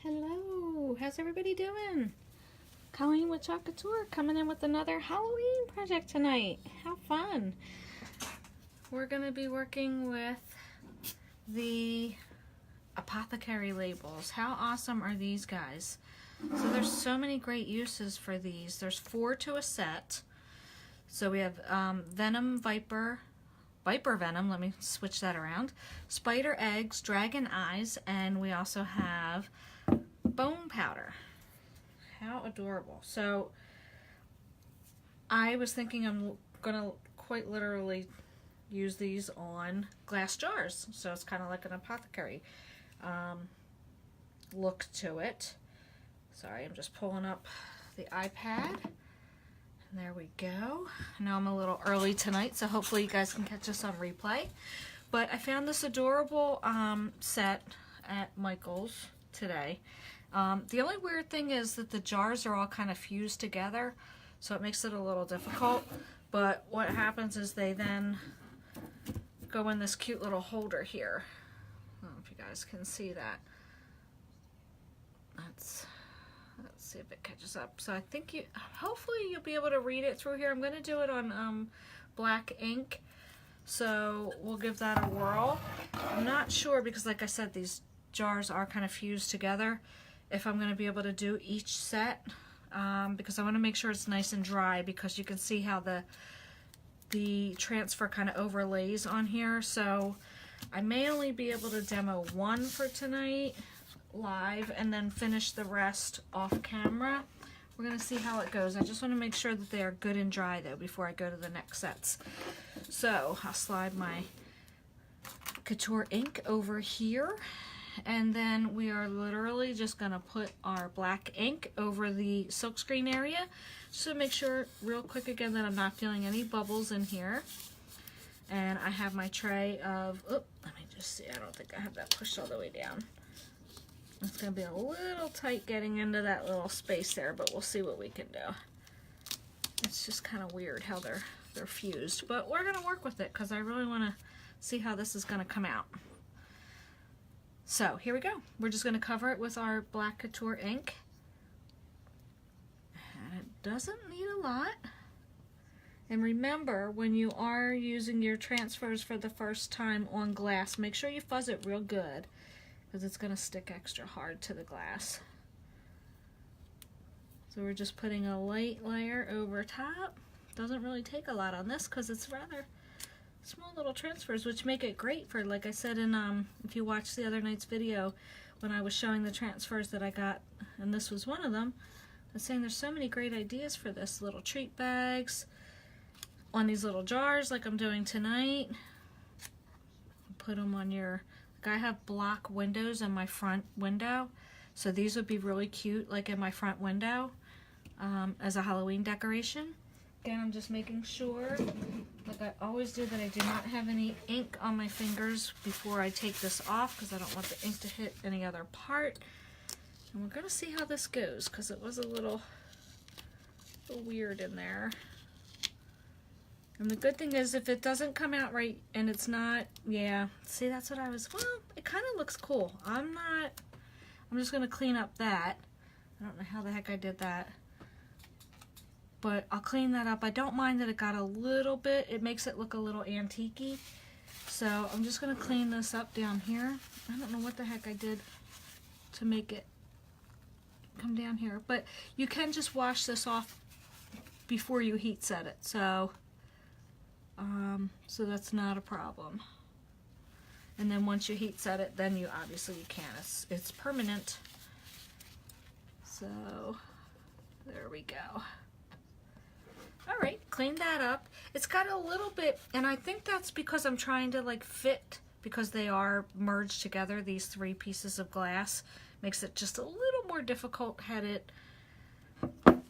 Hello, how's everybody doing? Colleen with Couture coming in with another Halloween project tonight. How fun! We're going to be working with the Apothacary Labels. How awesome are these guys? So there's so many great uses for these. There's 4 to a set. So we have Venom, Viper Venom, let me switch that around, Spider Eggs, Dragon Eyes, and we also have Bone Powder. How adorable. So I was thinking I'm gonna quite literally use these on glass jars, so it's kind of like an apothecary look to it. Sorry, I'm just pulling up the iPad. And there we go. I know I'm a little early tonight, so hopefully you guys can catch us on replay. But I found this adorable set at Michael's today. The only weird thing is that the jars are all kind of fused together, so it makes it a little difficult. But what happens is they then go in this cute little holder here. I don't know if you guys can see that. Let's see if it catches up. So I think hopefully you'll be able to read it through here. I'm going to do it on black ink, so we'll give that a whirl. I'm not sure because, like I said, these jars are kind of fused together, if I'm going to be able to do each set, because I want to make sure it's nice and dry, because you can see how the transfer kind of overlays on here. So I may only be able to demo one for tonight live and then finish the rest off camera. We're going to see how it goes. I just want to make sure that they are good and dry though before I go to the next sets. So I'll slide my Couture ink over here, and then we are literally just going to put our black ink over the silkscreen area just to make sure real quick again that I'm not feeling any bubbles in here. And I have my tray of, let me just see, I don't think I have that pushed all the way down. It's going to be a little tight getting into that little space there, but we'll see what we can do. It's just kind of weird how they're fused, but we're going to work with it because I really want to see how this is going to come out. So here we go. We're just going to cover it with our black Couture ink. And it doesn't need a lot. And remember, when you are using your transfers for the first time on glass, make sure you fuzz it real good, because it's going to stick extra hard to the glass. So we're just putting a light layer over top. Doesn't really take a lot on this because it's rather small little transfers, which make it great for, like I said in if you watched the other night's video when I was showing the transfers that I got, and this was one of them. I was saying there's so many great ideas for this. Little treat bags on these little jars like I'm doing tonight. Put them on your, I have block windows in my front window, so these would be really cute like in my front window as a Halloween decoration. Again, I'm just making sure, like I always do, that I do not have any ink on my fingers before I take this off, because I don't want the ink to hit any other part. And we're going to see how this goes, because it was a little weird in there. And the good thing is, if it doesn't come out right and it's not, yeah, see, that's what I was, well, it kind of looks cool. I'm just going to clean up that. I don't know how the heck I did that, but I'll clean that up. I don't mind that it got a little bit, it makes it look a little antique-y. So I'm just going to clean this up down here. I don't know what the heck I did to make it come down here, but you can just wash this off before you heat set it. So that's not a problem. And then once you heat set it, then you can. It's permanent. So there we go. All right, clean that up. It's got a little bit, and I think that's because I'm trying to like fit, because they are merged together, these 3 pieces of glass. Makes it just a little more difficult. Had it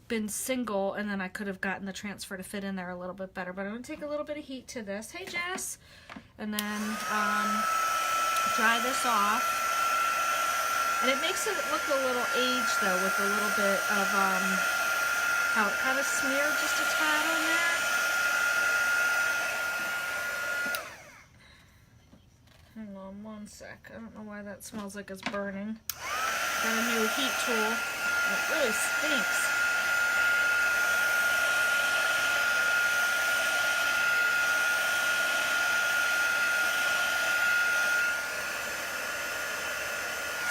been single, and then I could have gotten the transfer to fit in there a little bit better. But I'm going to take a little bit of heat to this. Hey, Jess! And then dry this off. And it makes it look a little aged, though, with a little bit of how it kind of smeared just a tad on there. Hang on one sec. I don't know why that smells like it's burning. Got a new heat tool. And it really stinks.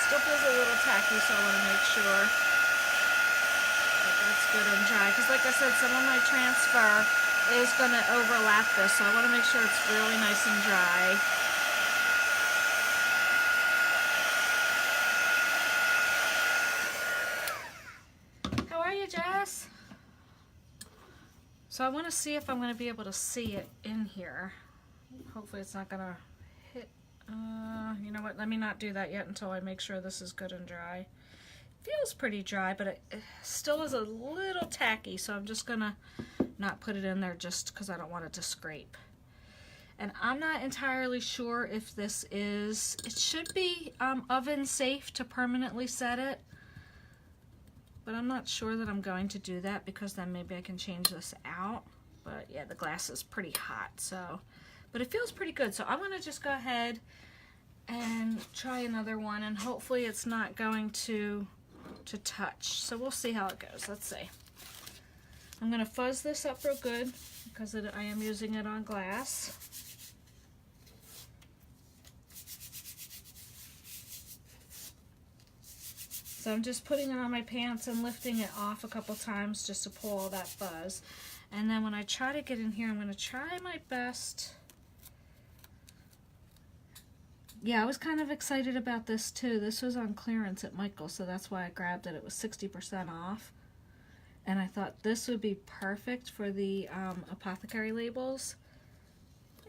Still feels a little tacky, so I want to make sure that that's good and dry. Because like I said, some of my transfer is going to overlap this, so I want to make sure it's really nice and dry. How are you, Jess? So I want to see if I'm going to be able to see it in here. Hopefully it's not going to hit. You know what, let me not do that yet until I make sure this is good and dry. Feels pretty dry, but it still is a little tacky, so I'm just gonna not put it in there just because I don't want it to scrape. And I'm not entirely sure if this is, it should be oven safe to permanently set it, but I'm not sure that I'm going to do that because then maybe I can change this out. But yeah, the glass is pretty hot, so, but it feels pretty good. So I'm gonna just go ahead and try another one, and hopefully it's not going to touch. So we'll see how it goes. Let's see. I'm going to fuzz this up real good because I am using it on glass. So I'm just putting it on my pants and lifting it off a couple times just to pull all that fuzz. And then when I try to get in here, I'm going to try my best. Yeah, I was kind of excited about this too. This was on clearance at Michael's, so that's why I grabbed it. It was 60% off. And I thought this would be perfect for the Apothacary Labels.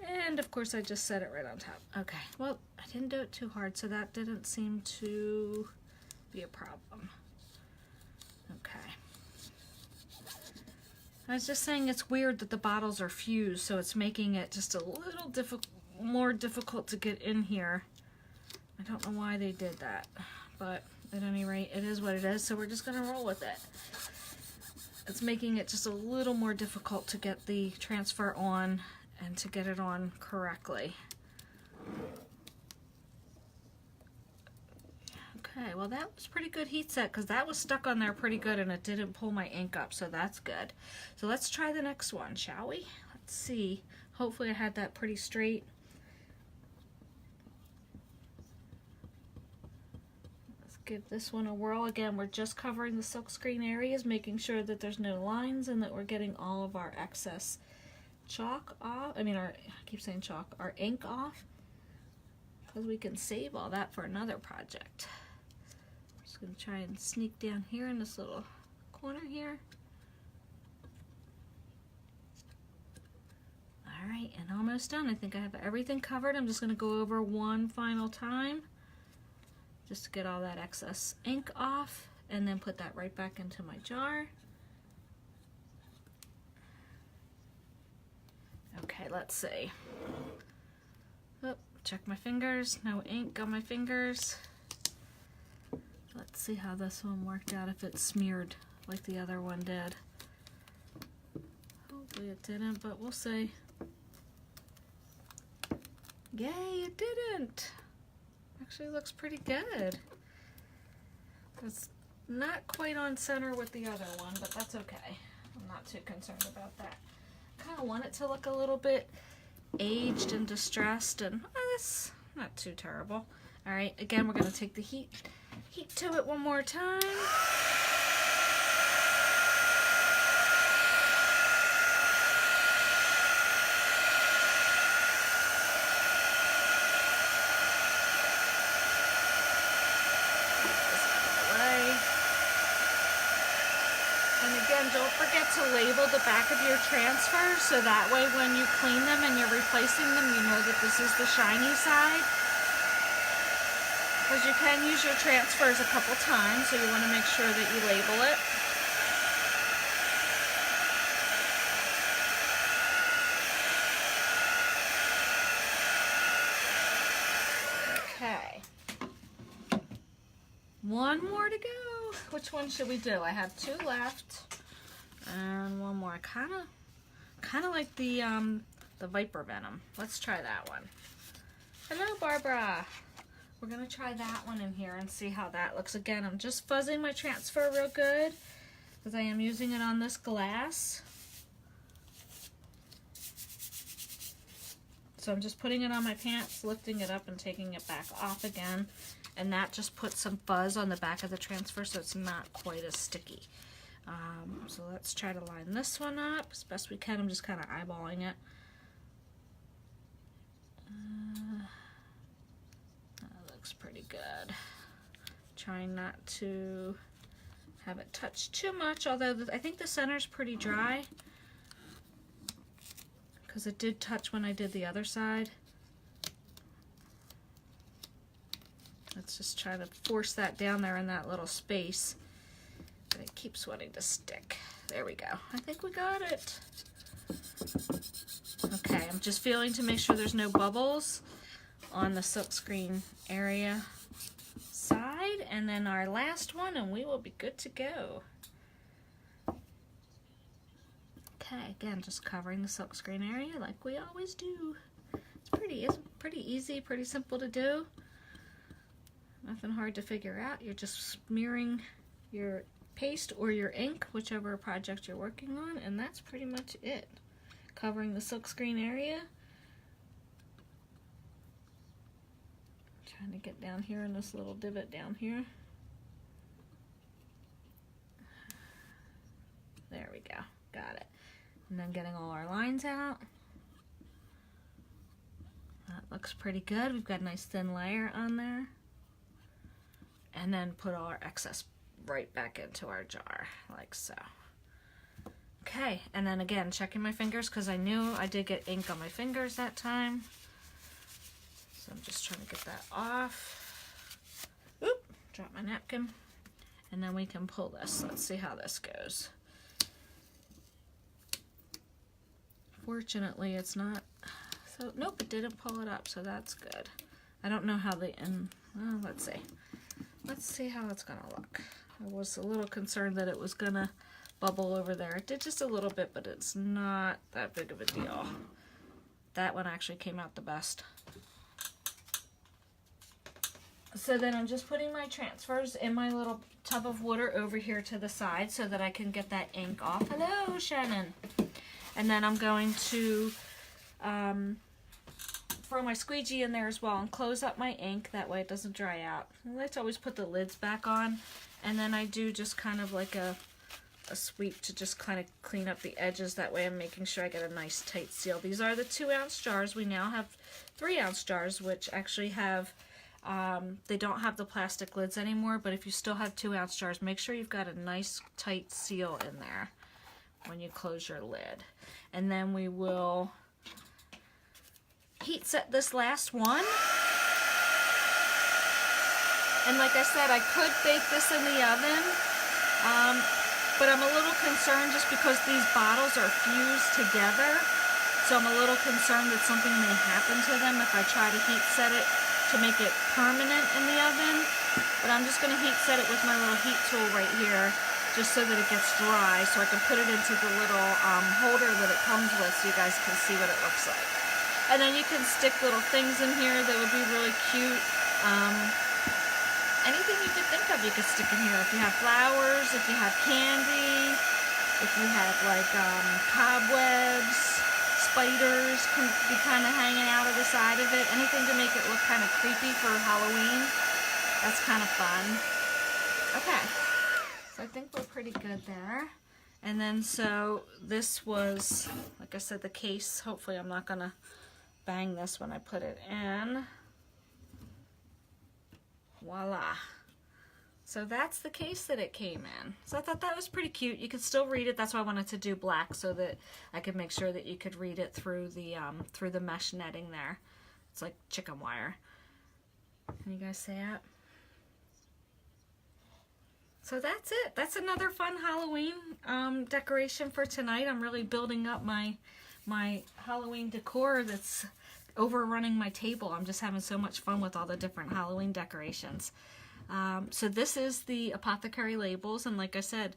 And of course I just set it right on top. Okay, well, I didn't do it too hard, so that didn't seem to be a problem. Okay. I was just saying it's weird that the bottles are fused, so it's making it just a little more difficult to get in here. I don't know why they did that, but at any rate, it is what it is, so we're just gonna roll with it. It's making it just a little more difficult to get the transfer on and to get it on correctly. Okay, well that was pretty good heat set because that was stuck on there pretty good and it didn't pull my ink up, so that's good. So let's try the next one, shall we? Let's see. Hopefully I had that pretty straight. Let's give this one a whirl. Again, we're just covering the silkscreen areas, making sure that there's no lines and that we're getting all of our excess chalk off. I keep saying chalk, our ink off, because we can save all that for another project. I'm just going to try and sneak down here in this little corner here. Alright, and almost done. I think I have everything covered. I'm just going to go over one final time just to get all that excess ink off and then put that right back into my jar. Okay, let's see. Oh, check my fingers. No ink on my fingers. Let's see how this one worked out, if it smeared like the other one did. Hopefully it didn't, but we'll see. Yay, it didn't. Actually looks pretty good. It's not quite on center with the other one, but that's okay. I'm not too concerned about that. Kind of want it to look a little bit aged and distressed, and that's not too terrible. All right, again, we're going to take the heat to it one more time. Don't forget to label the back of your transfers so that way when you clean them and you're replacing them, you know that this is the shiny side. Because you can use your transfers a couple times, so you want to make sure that you label it. Okay. One more to go. Which one should we do? I have two left. And one more. I kind of like the Viper Venom. Let's try that one. Hello, Barbara. we're going to try that one in here and see how that looks. Again, I'm just fuzzing my transfer real good because I am using it on this glass. So I'm just putting it on my pants, lifting it up and taking it back off again. And that just puts some fuzz on the back of the transfer so it's not quite as sticky. So let's try to line this one up as best we can. I'm just kind of eyeballing it. That looks pretty good. Trying not to have it touch too much, although I think the center's pretty dry because it did touch when I did the other side. Let's just try to force that down there in that little space. But it keeps wanting to stick. There we go. I think we got it. Okay, I'm just feeling to make sure there's no bubbles on the silkscreen area side. And then our last one, and we will be good to go. Okay, again, just covering the silkscreen area like we always do. It's pretty easy, pretty simple to do. Nothing hard to figure out. You're just smearing your paste or your ink, whichever project you're working on, and that's pretty much it. Covering the silkscreen area. Trying to get down here in this little divot down here. There we go. Got it. And then getting all our lines out. That looks pretty good. We've got a nice thin layer on there. And then put all our excess right back into our jar, like so. Okay, and then again, checking my fingers because I knew I did get ink on my fingers that time. So I'm just trying to get that off. Oop, drop my napkin. And then we can pull this. Let's see how this goes. Fortunately, it's not, so nope, it didn't pull it up, so that's good. I don't know how well, let's see. Let's see how it's gonna look. I was a little concerned that it was gonna bubble over there. It did just a little bit, but it's not that big of a deal. That one actually came out the best. So then I'm just putting my transfers in my little tub of water over here to the side so that I can get that ink off. Hello, Shannon. And then I'm going to throw my squeegee in there as well and close up my ink. That way it doesn't dry out. I like to always put the lids back on. And then I do just kind of like a sweep to just kind of clean up the edges. That way I'm making sure I get a nice tight seal. These are the 2-ounce jars. We now have 3-ounce jars, which actually have, they don't have the plastic lids anymore, but if you still have 2-ounce jars, make sure you've got a nice tight seal in there when you close your lid. And then we will heat set this last one. And like I said, I could bake this in the oven, but I'm a little concerned just because these bottles are fused together. So I'm a little concerned that something may happen to them if I try to heat set it to make it permanent in the oven. But I'm just going to heat set it with my little heat tool right here, just so that it gets dry, so I can put it into the little holder that it comes with so you guys can see what it looks like. And then you can stick little things in here that would be really cute. Anything you could think of you could stick in here. If you have flowers, if you have candy, if you have like cobwebs, spiders can be kind of hanging out of the side of it. Anything to make it look kind of creepy for Halloween. That's kind of fun. Okay, so I think we're pretty good there. And then so this was, like I said, the case. Hopefully I'm not gonna bang this when I put it in. Voila. So that's the case that it came in. So I thought that was pretty cute. You could still read it. That's why I wanted to do black so that I could make sure that you could read it through the mesh netting there. It's like chicken wire. Can you guys see it? So that's it. That's another fun Halloween decoration for tonight. I'm really building up my Halloween decor that's overrunning my table. I'm just having so much fun with all the different Halloween decorations. So this is the Apothacary Labels, and like I said,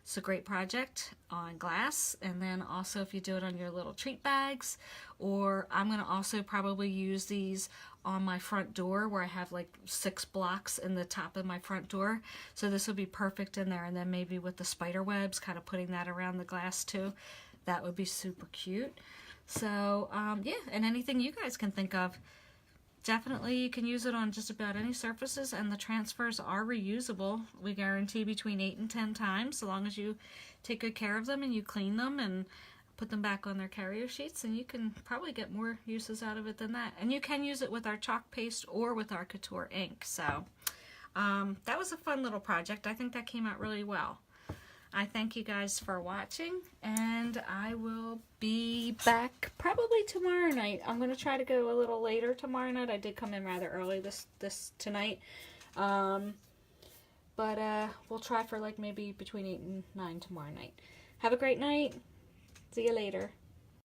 it's a great project on glass, and then also if you do it on your little treat bags, or I'm going to also probably use these on my front door where I have like 6 blocks in the top of my front door. So this will be perfect in there, and then maybe with the spider webs, kind of putting that around the glass too. That would be super cute. So yeah, and anything you guys can think of. Definitely you can use it on just about any surfaces, and the transfers are reusable. We guarantee between 8 and 10 times, so long as you take good care of them and you clean them and put them back on their carrier sheets, and you can probably get more uses out of it than that. And you can use it with our chalk paste or with our Couture ink. So that was a fun little project. I think that came out really well. I thank you guys for watching, and I will be back probably tomorrow night. I'm going to try to go a little later tomorrow night. I did come in rather early tonight. But we'll try for like maybe between 8 and 9 tomorrow night. Have a great night. See you later.